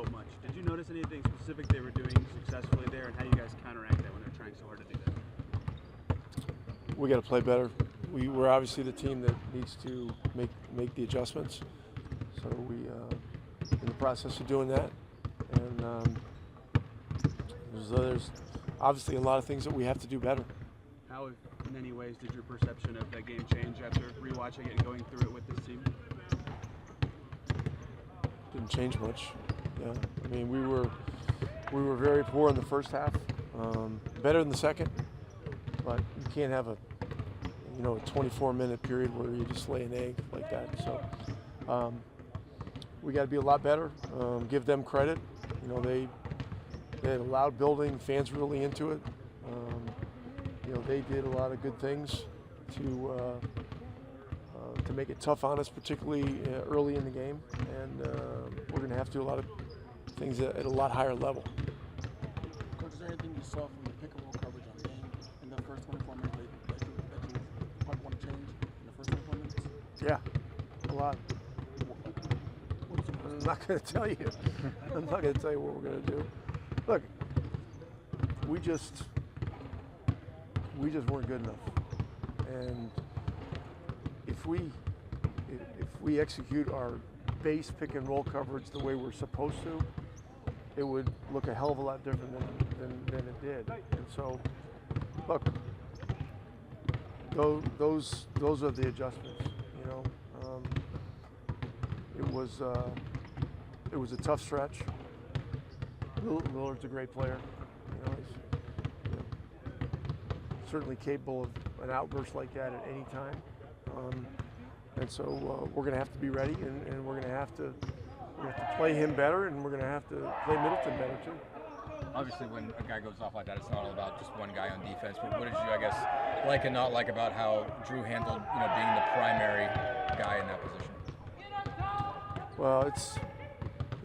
so much. Did you notice anything specific they were doing successfully there, and how you guys counteract that when they're trying so hard to do that? We got to play better. We're obviously the team that needs to make the adjustments. So we in the process of doing that, and there's obviously a lot of things that we have to do better. How, in any ways, did your perception of that game change after rewatching it and going through it with this team? Didn't change much. Yeah, I mean we were very poor in the first half, better in the second, but you can't have a 24-minute period where you just lay an egg like that. So we got to be a lot better. Give them credit. They had a loud building, fans were really into it. They did a lot of good things to make it tough on us, particularly early in the game, and we're going to have to do a lot of things at a lot higher level. Coach, is there anything you saw from the pick-and-roll coverage on game in the first 24 minutes that you might want to change in the first 24 minutes? Yeah, a lot. I'm not going to tell you. I'm not going to tell you what we're going to do. Look, we just weren't good enough, and if we execute our base pick and roll coverage the way we're supposed to, it would look a hell of a lot different than it did. And so, look, those are the adjustments. It was a tough stretch. Lillard's a great player. He's certainly capable of an outburst like that at any time. And so we're going to have to be ready, and we're going to have to play him better, and we're going to have to play Middleton better too. Obviously, when a guy goes off like that, it's not all about just one guy on defense. But what did you, I guess, like and not like about how Drew handled, being the primary guy in that position? Well, it's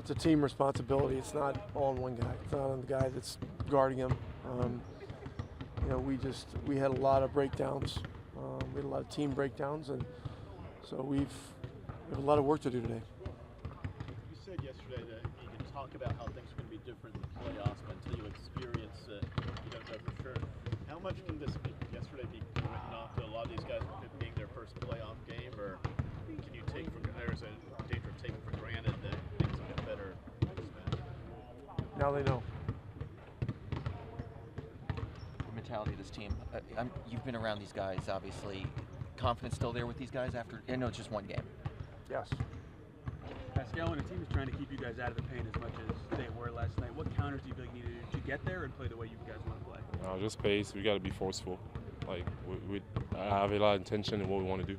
a team responsibility. It's not all on one guy. It's not on the guy that's guarding him. We had a lot of breakdowns. We had a lot of team breakdowns, and so we have a lot of work to do today. You said yesterday that you can talk about how things are going to be different in the playoffs, but until you experience it, you don't know for sure. How much can this yesterday be written off to a lot of these guys being their first playoff game, or can you take for there's a danger of taking for granted that things will get better? Now they know. The mentality of this team. You've been around these guys, obviously. Confidence still there with these guys after? I know it's just one game. Yes. Pascal, when a team is trying to keep you guys out of the paint as much as they were last night, what counters do you feel like you needed to get there and play the way you guys want to play? Just pace. We got to be forceful. Like we have a lot of intention in what we want to do.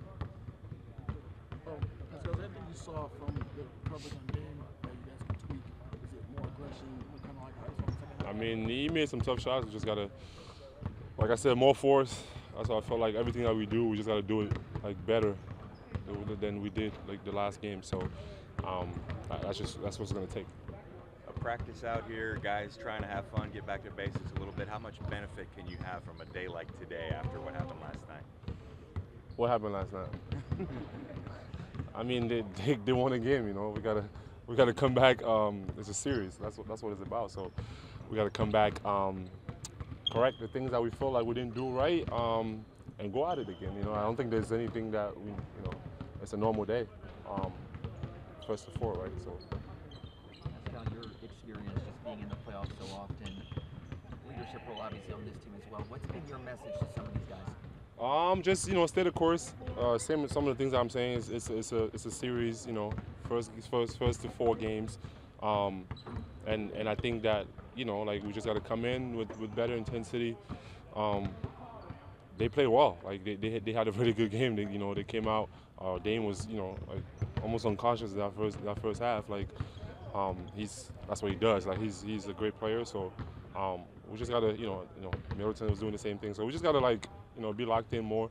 Pascal, is there anything you saw from the coverage on game that you guys can tweak? Is it more aggression? Kind of like how it's on the second half? I mean, he made some tough shots. We just got to, like I said, more force. That's why I felt like everything that we do, we just got to do it better than we did the last game. So that's what's going to take. A practice out here, guys trying to have fun, get back to basics a little bit. How much benefit can you have from a day like today after what happened last night? What happened last night? I mean, they won a game. We gotta come back. It's a series. That's what it's about. So we gotta come back. Correct the things that we feel like we didn't do right, and go at it again. I don't think there's anything that it's a normal day. First to four, right? So. Pascal, your experience just being in the playoffs so often, leadership role obviously on this team as well. What's been your message to some of these guys? Just stay the course. Same with some of the things I'm saying. It's a series. First to 4 games, and I think that we just got to come in with better intensity. They played well. They had a really good game. They came out. Dame was almost unconscious that first half. That's what he does. He's a great player. So we just gotta Middleton was doing the same thing. So we just gotta be locked in more,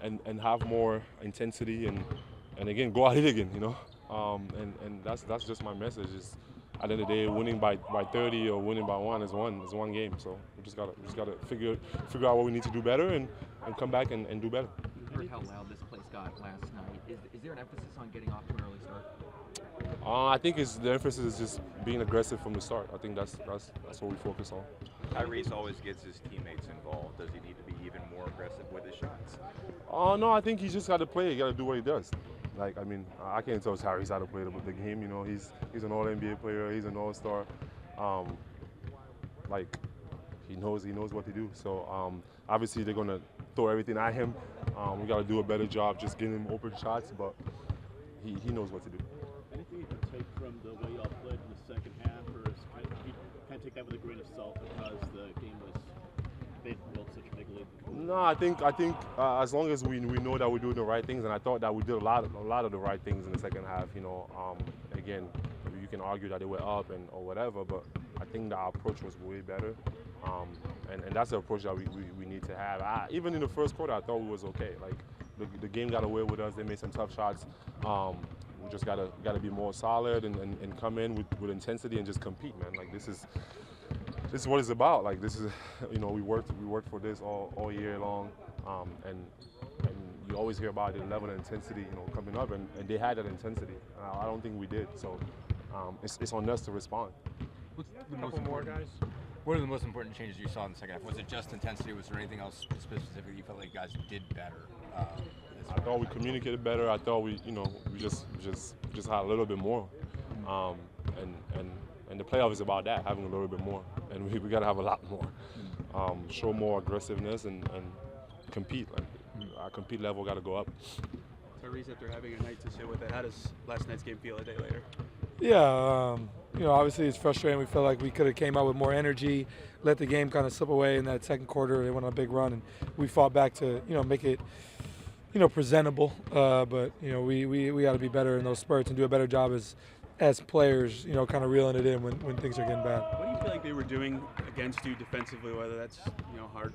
and have more intensity and again go at it again. And that's just my message. Is at the end of the day, winning by 30 or winning by 1 is one game. So we just gotta figure out what we need to do better and come back and do better. You heard how loud this place got last night. Is there an emphasis on getting off to an early start? I think the emphasis is just being aggressive from the start. I think that's what we focus on. Tyrese always gets his teammates involved. Does he need to be even more aggressive with his shots? No, I think he's just got to play. He got to do what he does. Like, I mean, I can't tell Tyrese how to play the game. You know, he's an All-NBA player. He's an All-Star. Like, he knows what to do. So obviously they're gonna throw everything at him. We got to do a better job just getting him open shots, but he knows what to do. Anything you can take from the way y'all played in the second half, or is kind of take that with a grain of salt because the game was they built such a big lead? No, I think as long as we know that we're doing the right things, and I thought that we did a lot of the right things in the second half. You know, again, you can argue that they were up or whatever, but I think that our approach was way better, and that's the approach that we need to have. Even in the first quarter, I thought we was okay. Like the game got away with us. They made some tough shots. We just gotta be more solid and come in with intensity and just compete, man. Like this is what it's about. Like this is, you know, we worked for this all year long, and you always hear about the level of intensity, you know, coming up, and they had that intensity. I don't think we did. So it's on us to respond. What's the most important, guys? What are the most important changes you saw in the second half? Was it just intensity? Was there anything else specifically you felt like guys did better? I thought we communicated better. I thought we just had a little bit more, and the playoff is about that, having a little bit more, and we got to have a lot more. Show more aggressiveness and compete. Like our compete level got to go up. Tyrese, after having a night to sit with it, how does last night's game feel a day later? Yeah, you know, obviously it's frustrating. We felt like we could have came out with more energy, let the game kind of slip away in that second quarter. They went on a big run, and we fought back to, you know, make it, you know, presentable. But you know, we got to be better in those spurts and do a better job as players, you know, kind of reeling it in when things are getting bad. What do you feel like they were doing against you defensively, whether that's, you know, hard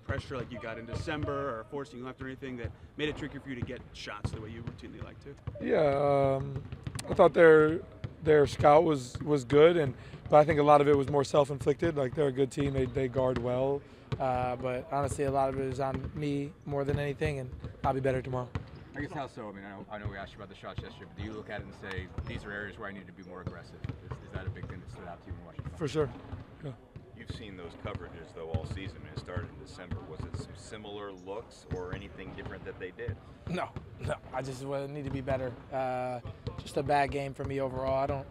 pressure like you got in December or forcing left or anything that made it tricky for you to get shots the way you routinely like to? Yeah, I thought their scout was good, but I think a lot of it was more self-inflicted. Like they're a good team, they guard well, but honestly a lot of it is on me more than anything, and I'll be better tomorrow. I guess how so? I mean, I know we asked you about the shots yesterday, but do you look at it and say, these are areas where I need to be more aggressive? Is that a big thing that stood out to you in watching? For sure. Yeah. You've seen those coverages though all season, and it started in December. Was it some similar looks or anything different that they did? No. I just need to be better. Just a bad game for me overall.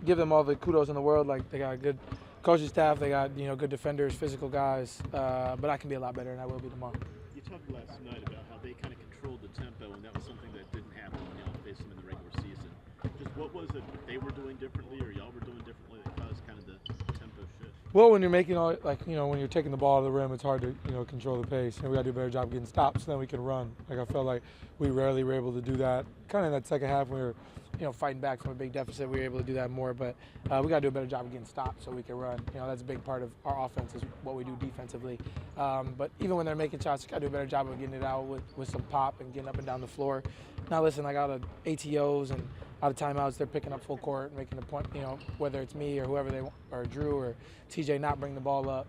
Give them all the kudos in the world. Like they got a good coaching staff, they got, you know, good defenders, physical guys. But I can be a lot better, and I will be tomorrow. You talked last night about how they kind of controlled the tempo, and that was something that didn't happen when y'all faced them in the regular season. Just what was it they were doing differently, or y'all were doing differently that caused kind of the tempo shift? Well, when you're making when you're taking the ball to the rim, it's hard to, you know, control the pace. And we got to do a better job getting stops, so then we can run. Like I felt like we rarely were able to do that. Kind of in that second half, when we were, you know, fighting back from a big deficit, we were able to do that more. But we got to do a better job of getting stops so we can run. You know, that's a big part of our offense is what we do defensively. But even when they're making shots, we got to do a better job of getting it out with some pop and getting up and down the floor. Now, listen, I got ATOs and out of timeouts, they're picking up full court, making the point, you know, whether it's me or whoever they want, or Drew or TJ not bring the ball up.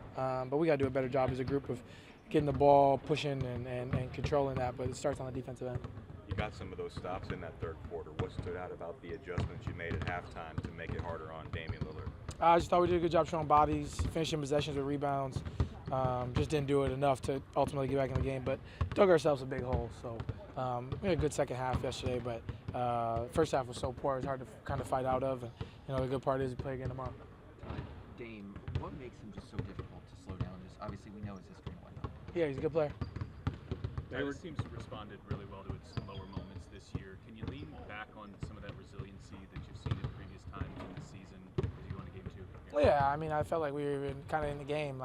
But we got to do a better job as a group of getting the ball, pushing and controlling that. But it starts on the defensive end. You got some of those stops in that third quarter. What stood out about the adjustments you made at halftime to make it harder on Damian Lillard? I just thought we did a good job showing bodies, finishing possessions with rebounds. Just didn't do it enough to ultimately get back in the game, but dug ourselves a big hole. So we had a good second half yesterday, but first half was so poor, it was hard to kind of fight out of. And, you know, the good part is we play again tomorrow. Dame, what makes him just so difficult to slow down? Just obviously we know his history and whatnot. Yeah, he's a good player. Tyrese seems to have responded really well to its lower moments this year. Can you lean back on some of that resiliency that you've seen in previous times in the season as you go into game 2? Well, yeah, I felt like we were even kind of in the game.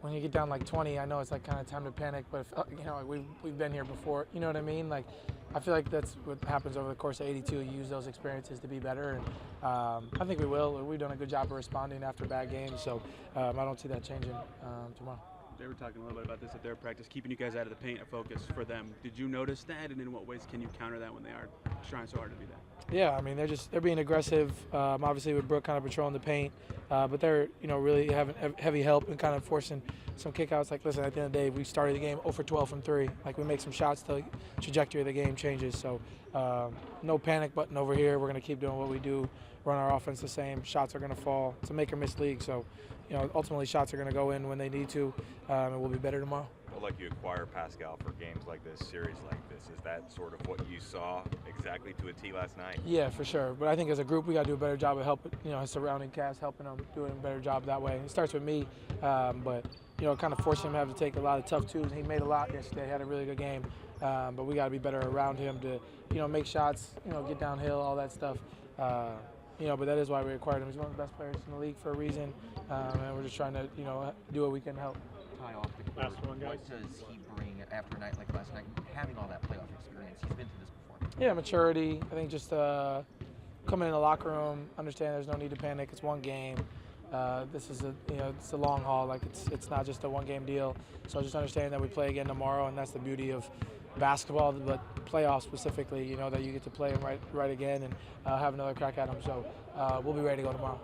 When you get down like 20, I know it's like kind of time to panic, but you know, we've been here before. You know what I mean? Like, I feel like that's what happens over the course of 82. You use those experiences to be better, and I think we will. We've done a good job of responding after bad games, so I don't see that changing tomorrow. They were talking a little bit about this at their practice, keeping you guys out of the paint, a focus for them. Did you notice that, and in what ways can you counter that when they are trying so hard to do that? Yeah, they're being aggressive. Obviously with Brooke kind of patrolling the paint, but they're really having heavy help and kind of forcing some kickouts. Like, listen, at the end of the day, we started the game 0 for 12 from 3. Like, we make some shots, the trajectory of the game changes. So no panic button over here. We're going to keep doing what we do, run our offense the same. Shots are going to fall. It's a make or miss league. So, ultimately shots are going to go in when they need to, and we'll be better tomorrow. Felt like you acquire Pascal for games like this, series like this. Is that sort of what you saw exactly to a T last night? Yeah, for sure. But I think as a group, we got to do a better job of helping, his surrounding cast, helping him, doing a better job that way. It starts with me, but, kind of forcing him to have to take a lot of tough twos. He made a lot yesterday, had a really good game. But we got to be better around him to, make shots, get downhill, all that stuff. But that is why we acquired him. He's one of the best players in the league for a reason, and we're just trying to, do what we can to help. Tie off the court. What does he bring after a night like last night, having all that playoff experience? He's been through this before. Yeah, maturity. I think just coming in the locker room, understand there's no need to panic. It's one game. This is it's a long haul. Like it's not just a one-game deal. So just understand that we play again tomorrow, and that's the beauty of basketball, but playoffs specifically. That you get to play them right again and have another crack at them. So we'll be ready to go tomorrow.